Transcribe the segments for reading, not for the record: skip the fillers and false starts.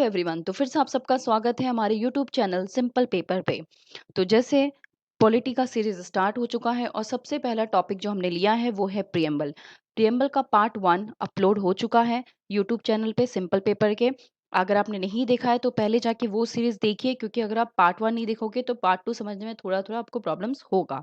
Everyone. तो फिर से आप सबका स्वागत है हमारे यूट्यूब चैनल सिंपल पेपर पे। तो जैसे पॉलिटी का सीरीज स्टार्ट हो चुका है और सबसे पहला टॉपिक जो हमने लिया है वो है प्रियम्बल। प्रियम्बल का पार्ट 1 अपलोड हो चुका है यूट्यूब चैनल पे सिंपल पेपर के। अगर आपने नहीं देखा है तो पहले जाके वो सीरीज देखिए, क्योंकि अगर आप पार्ट 1 नहीं देखोगे तो पार्ट 2 समझने में थोड़ा थोड़ा आपको प्रॉब्लम्स होगा।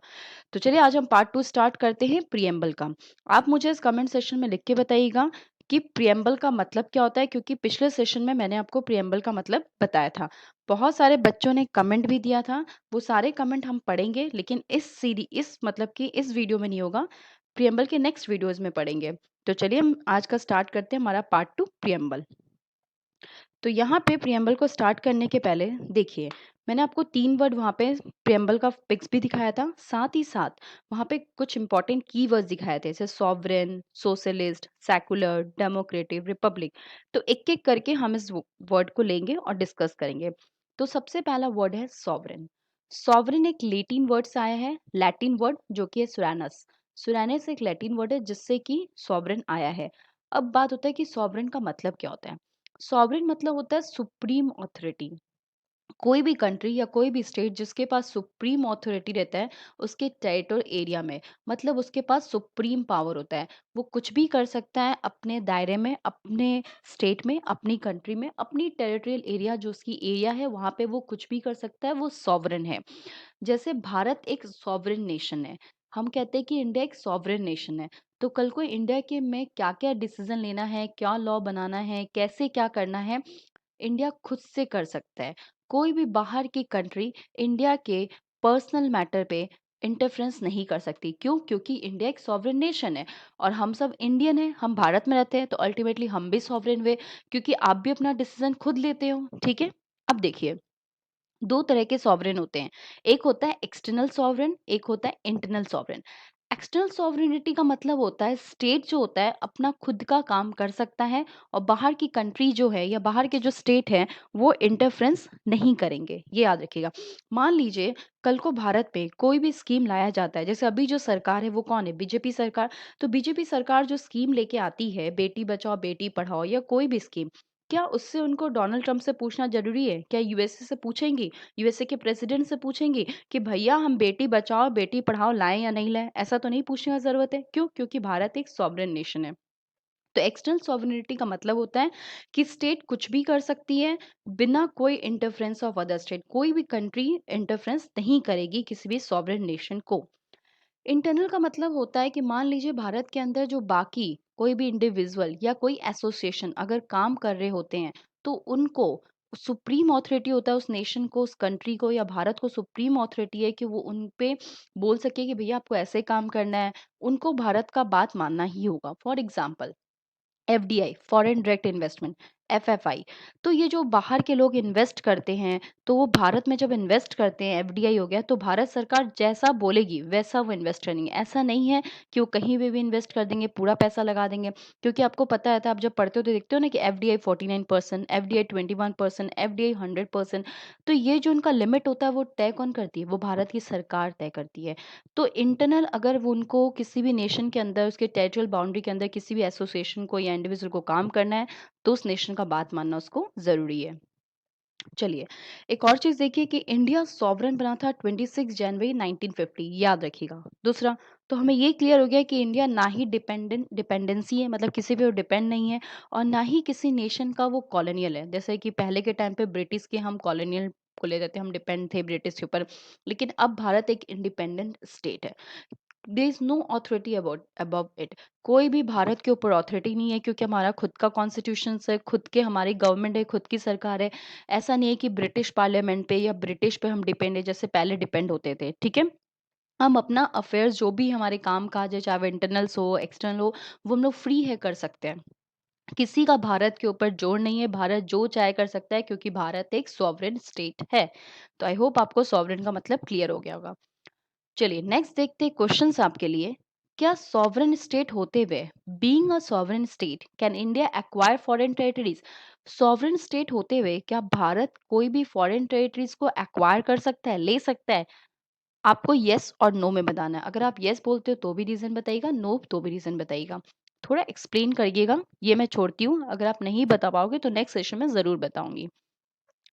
तो चलिए आज हम पार्ट 2 स्टार्ट करते हैं प्रियम्बल का। आप मुझे इस कमेंट सेक्शन में लिख के बताइएगा कि प्रियम्बल का मतलब क्या होता है, क्योंकि पिछले सेशन में मैंने आपको प्रियम्बल का मतलब बताया था। बहुत सारे बच्चों ने कमेंट भी दिया था, वो सारे कमेंट हम पढ़ेंगे, लेकिन इस मतलब कि इस वीडियो में नहीं होगा, प्रियम्बल के नेक्स्ट वीडियोस में पढ़ेंगे। तो चलिए हम आज का स्टार्ट करते हैं हमारा पार्ट 2 प्रियम्बल। तो यहाँ पे प्रियम्बल को स्टार्ट करने के पहले देखिए, मैंने आपको 3 वर्ड वहाँ पे प्रियम्बल का पिक्स भी दिखाया था, साथ ही साथ वहाँ पे कुछ इंपॉर्टेंट कीवर्ड्स दिखाए थे, जैसे sovereign, socialist, secular, democratic, Republic. तो एक-एक करके हम इस वर्ड को लेंगे और डिस्कस करेंगे। तो सबसे पहला वर्ड है सॉवरेन। सॉवरेन एक लैटिन वर्ड से आया है, लैटिन वर्ड जो कि है सुरानस। सुरानस एक लैटिन वर्ड है जिससे कि सॉवरेन आया है। अब बात होता है कि सॉवरेन का मतलब क्या होता है। सॉवरेन मतलब होता है सुप्रीम ऑथोरिटी। कोई भी कंट्री या कोई भी स्टेट जिसके पास सुप्रीम ऑथोरिटी रहता है उसके टेरिटोरियल एरिया में, मतलब उसके पास सुप्रीम पावर होता है। वो कुछ भी कर सकता है अपने दायरे में, अपने स्टेट में, अपनी कंट्री में, अपनी टेरिटोरियल एरिया जो उसकी एरिया है वहां पे वो कुछ भी कर सकता है, वो सॉवरेन है। जैसे भारत एक सॉवरेन नेशन है, हम कहते हैं कि इंडिया एक सॉवरेन नेशन है। तो कल को इंडिया के में क्या क्या डिसीजन लेना है, क्या लॉ बनाना है, कैसे क्या करना है, इंडिया खुद से कर सकता है। कोई भी बाहर की कंट्री इंडिया के पर्सनल मैटर पे इंटरफेरेंस नहीं कर सकती। क्यों? क्योंकि इंडिया एक सॉवरेन नेशन है और हम सब इंडियन हैं, हम भारत में रहते हैं, तो अल्टीमेटली हम भी सॉवरेन हुए, क्योंकि आप भी अपना डिसीजन खुद लेते हो। ठीक है, अब देखिए, दो तरह के सॉवरेन होते हैं। एक होता है एक्सटर्नल सॉवरेन, एक होता है इंटरनल सॉवरेन। एक्सटर्नल सॉवरेनिटी का मतलब होता है स्टेट जो होता है अपना खुद का काम कर सकता है और बाहर की कंट्री जो है या बाहर के जो स्टेट है वो इंटरफेरेंस नहीं करेंगे। ये याद रखिएगा। मान लीजिए कल को भारत पे कोई भी स्कीम लाया जाता है, जैसे अभी जो सरकार है वो कौन है? बीजेपी सरकार। तो बीजेपी सरकार जो स्कीम लेके आती है, बेटी बचाओ बेटी पढ़ाओ या कोई भी स्कीम, क्या उससे उनको डोनाल्ड ट्रंप से पूछना जरूरी है? क्या यूएसए से पूछेंगी, यूएसए के प्रेसिडेंट से पूछेंगी कि भैया हम बेटी बचाओ बेटी पढ़ाओ लाएं या नहीं लाएं? ऐसा तो नहीं पूछने का जरूरत है। क्यों? क्योंकि भारत एक सॉवरेन नेशन है। तो एक्सटर्नल सॉवरेनिटी का मतलब होता है कि स्टेट कुछ भी कर सकती है बिना कोई इंटरफेरेंस ऑफ अदर स्टेट। कोई भी कंट्री इंटरफेरेंस नहीं करेगी किसी भी सॉवरेन नेशन को। इंटरनल का मतलब होता है कि मान लीजिए भारत के अंदर जो बाकी कोई भी इंडिविजुअल या कोई एसोसिएशन अगर काम कर रहे होते हैं, तो उनको सुप्रीम ऑथोरिटी होता है उस नेशन को, उस कंट्री को या भारत को सुप्रीम ऑथोरिटी है कि वो उन पे बोल सके कि भैया आपको ऐसे काम करना है। उनको भारत का बात मानना ही होगा। For example FDI, foreign direct investment, FFI. तो ये जो बाहर के लोग इन्वेस्ट करते हैं, तो वो भारत में जब इन्वेस्ट करते हैं, एफडीआई हो गया, तो भारत सरकार जैसा बोलेगी वैसा वो इन्वेस्ट करेंगे। ऐसा नहीं है कि वो कहीं भी इन्वेस्ट कर देंगे, पूरा पैसा लगा देंगे। क्योंकि आपको पता है, था आप जब पढ़ते हो तो देखते हो ना कि एफडीआई 49%, एफडीआई 21%, एफडीआई 100%। तो ये जो उनका लिमिट होता है वो तय कौन करती है? वो भारत की सरकार तय करती है। तो इंटरनल अगर वो उनको किसी भी नेशन के अंदर उसके टेरिटोरियल बाउंड्री के अंदर किसी भी एसोसिएशन को या इंडिविजुअल को काम करना है, तो उस नेशन का बात मानना उसको जरूरी है। चलिए, एक और चीज देखिए कि इंडिया सॉवरेन बना था 26 जनवरी 1950, याद रखिएगा। दूसरा, तो हमें ये क्लियर हो गया कि इंडिया ना ही डिपेंडेंसी है, मतलब किसी पे वो डिपेंड नहीं है, और ना ही किसी नेशन का वो कॉलोनियल है। जैसे कि पहले के टाइम पे ब्रिटिश के हम कॉलोनियल को ले जाते, हम डिपेंड थे ब्रिटिश के ऊपर, लेकिन अब भारत एक इंडिपेंडेंट स्टेट है। There is no authority about above it. कोई भी भारत के ऊपर ऑथोरिटी नहीं है, क्योंकि हमारा खुद का कॉन्स्टिट्यूशन है, खुद के हमारी गवर्नमेंट है, खुद की सरकार है। ऐसा नहीं है कि ब्रिटिश पार्लियामेंट पे या ब्रिटिश पे हम डिपेंड है, जैसे पहले डिपेंड होते थे। ठीक है, हम अपना अफेयर्स जो भी हमारे काम काज है, चाहे वो इंटरनल्स हो एक्सटर्नल हो, वो हम लोग फ्री है कर सकते हैं। किसी का भारत के ऊपर जोर नहीं है, भारत जो चाहे कर सकता है, क्योंकि भारत एक सॉवरेन स्टेट है। तो आई होप आपको सॉवरेन का मतलब क्लियर हो गया होगा। चलिए नेक्स्ट देखते हैं क्वेश्चंस आपके लिए। क्या सॉवरेन स्टेट होते हुए, being a sovereign state, can India acquire foreign territories? Sovereign state होते हुए क्या भारत कोई भी फॉरेन टेरिटरीज को एक्वायर कर सकता है, ले सकता है? आपको यस और नो में बताना है। अगर आप यस बोलते हो तो भी रीजन बताइएगा, नो तो भी रीजन बताइएगा। थोड़ा एक्सप्लेन करिएगा, ये मैं छोड़ती हूँ। अगर आप नहीं बता पाओगे तो नेक्स्ट सेशन में ज़रूर बताऊँगी।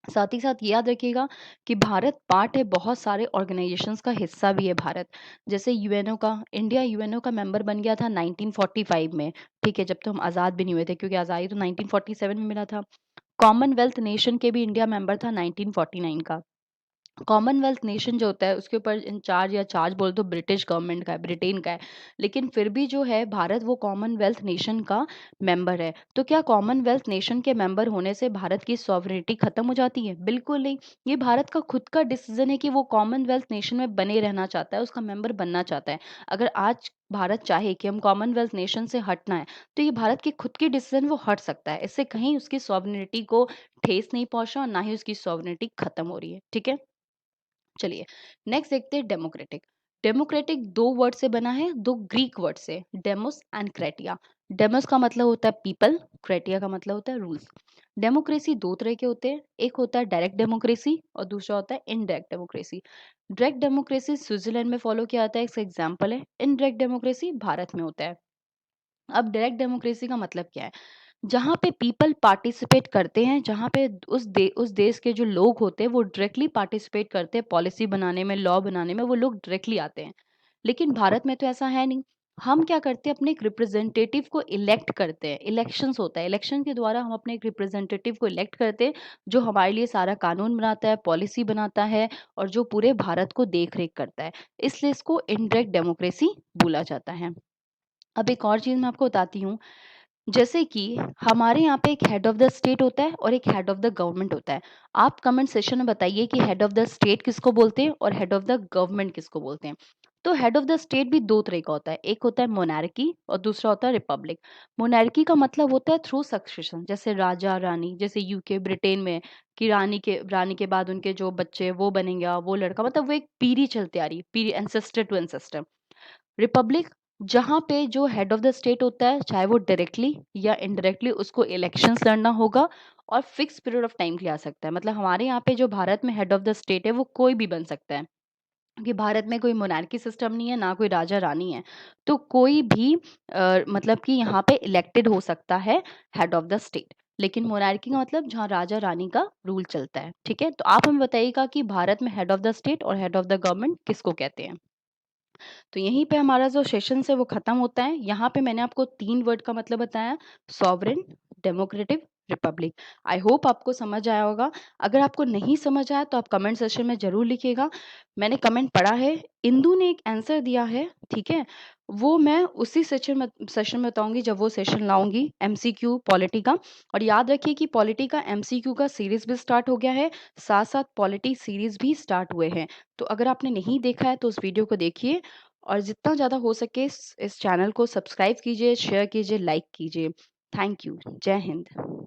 साथ ही साथ ये याद रखिएगा कि भारत पार्ट है बहुत सारे ऑर्गेनाइजेशंस का हिस्सा भी है भारत। जैसे यूएनओ का, इंडिया यूएनओ का मेंबर बन गया था 1945 में, ठीक है, जब तो हम आज़ाद भी नहीं हुए थे, क्योंकि आज़ादी तो 1947 में मिला था। कॉमनवेल्थ नेशन के भी इंडिया मेंबर था 1949 का। कॉमनवेल्थ नेशन जो होता है उसके ऊपर इंचार्ज या चार्ज बोल तो ब्रिटिश गवर्नमेंट का है, ब्रिटेन का है, लेकिन फिर भी जो है भारत वो कॉमनवेल्थ नेशन का मेंबर है। तो क्या कॉमनवेल्थ नेशन के मेंबर होने से भारत की सॉवरेनिटी खत्म हो जाती है? बिल्कुल नहीं। ये भारत का खुद का डिसीजन है कि वो कॉमनवेल्थ नेशन में बने रहना चाहता है, उसका मेंबर बनना चाहता है। अगर आज भारत चाहे कि हम कॉमनवेल्थ नेशन से हटना है, तो ये भारत की खुद की डिसीजन वो हट सकता है। इससे कहीं उसकी सॉवरेनिटी को ठेस नहीं पहुंचा और ना ही उसकी सॉवरेनिटी खत्म हो रही है। ठीक है, चलिए नेक्स्ट देखते हैं डेमोक्रेटिक। डेमोक्रेटिक दो वर्ड से बना है, दो ग्रीक वर्ड से, डेमोस एंड क्रेटिया। डेमोस का मतलब होता है पीपल, क्रेटिया का मतलब होता है रूल्स। डेमोक्रेसी दो तरह के होते हैं, एक होता है डायरेक्ट डेमोक्रेसी और दूसरा होता है indirect democracy. Direct democracy Switzerland में फॉलो किया जाता है, इसका एग्जाम्पल है। इनडायरेक्ट डेमोक्रेसी भारत में होता है। अब डायरेक्ट डेमोक्रेसी का मतलब क्या है? जहाँ पे पीपल पार्टिसिपेट करते हैं, जहाँ पे उस देश के जो लोग होते हैं वो डायरेक्टली पार्टिसिपेट करते हैं पॉलिसी बनाने में, लॉ बनाने में, वो लोग डायरेक्टली आते हैं। लेकिन भारत में तो ऐसा है नहीं। हम क्या करते हैं, अपने एक रिप्रेजेंटेटिव को इलेक्ट करते हैं। इलेक्शंस होता है, इलेक्शन के द्वारा हम अपने एक रिप्रेजेंटेटिव को इलेक्ट करते हैं, जो हमारे लिए सारा कानून बनाता है, पॉलिसी बनाता है और जो पूरे भारत को देख रेख करता है। इसलिए इसको इनडायरेक्ट डेमोक्रेसी बोला जाता है। अब एक और चीज मैं आपको बताती हूँ। जैसे कि हमारे यहाँ पे एक हेड ऑफ द स्टेट होता है और एक हेड ऑफ द गवर्नमेंट होता है। आप कमेंट सेक्शन में बताइए कि हेड ऑफ द स्टेट किसको बोलते हैं और हेड ऑफ द गवर्नमेंट किसको बोलते हैं। तो हेड ऑफ द स्टेट भी दो तरह का होता है, एक होता है मोनार्की और दूसरा होता है रिपब्लिक। मोनार्की का मतलब होता है थ्रू सक्सेशन, जैसे राजा रानी, जैसे यूके ब्रिटेन में कि रानी के बाद उनके जो बच्चे वो बनेंगे, वो लड़का, मतलब वो एक पीढ़ी चलती आ रही, पीढ़ी, एंसेस्टर टू एंसेस्टर। रिपब्लिक, जहाँ पे जो हेड ऑफ द स्टेट होता है, चाहे वो डायरेक्टली या इनडायरेक्टली, उसको इलेक्शंस लड़ना होगा और फिक्स पीरियड ऑफ टाइम के लिए आ सकता है। मतलब हमारे यहाँ पे जो भारत में हेड ऑफ द स्टेट है वो कोई भी बन सकता है, क्योंकि भारत में कोई मोनार्की सिस्टम नहीं है, ना कोई राजा रानी है। तो कोई भी मतलब कि यहाँ पे इलेक्टेड हो सकता है हेड ऑफ द स्टेट। लेकिन मोनार्की का मतलब जहाँ राजा रानी का रूल चलता है। ठीक है, तो आप हमें बताइएगा कि भारत में हेड ऑफ द स्टेट और हेड ऑफ द गवर्नमेंट किसको कहते हैं। तो यहीं पे हमारा जो सेशन है वो खत्म होता है। यहाँ पे मैंने आपको 3 वर्ड का मतलब बताया, sovereign, democratic, Republic. I hope आपको समझ आया होगा। अगर आपको नहीं समझ आया तो आप कमेंट सेक्शन में ज़रूर लिखिएगा। मैंने कमेंट पढ़ा है, इंदु ने एक आंसर दिया है, ठीक है? वो मैं उसी सेशन में बताऊँगी जब वो सेशन लाऊँगी एमसीक्यू पॉलिटी का। और याद रखिए कि पॉलिटी का एमसीक्यू का सीरीज़ भी स्टार्ट हो गया है, साथ-साथ पॉलिटी सीरीज़ भी स्टार्ट हुए हैं। तो अगर आपने नहीं देखा है तो उस वीडियो को देखिए और जितना ज़्यादा हो सके इस चैनल को सब्सक्राइब कीजिए, शेयर कीजिए, लाइक कीजिए। Thank you. जय हिंद।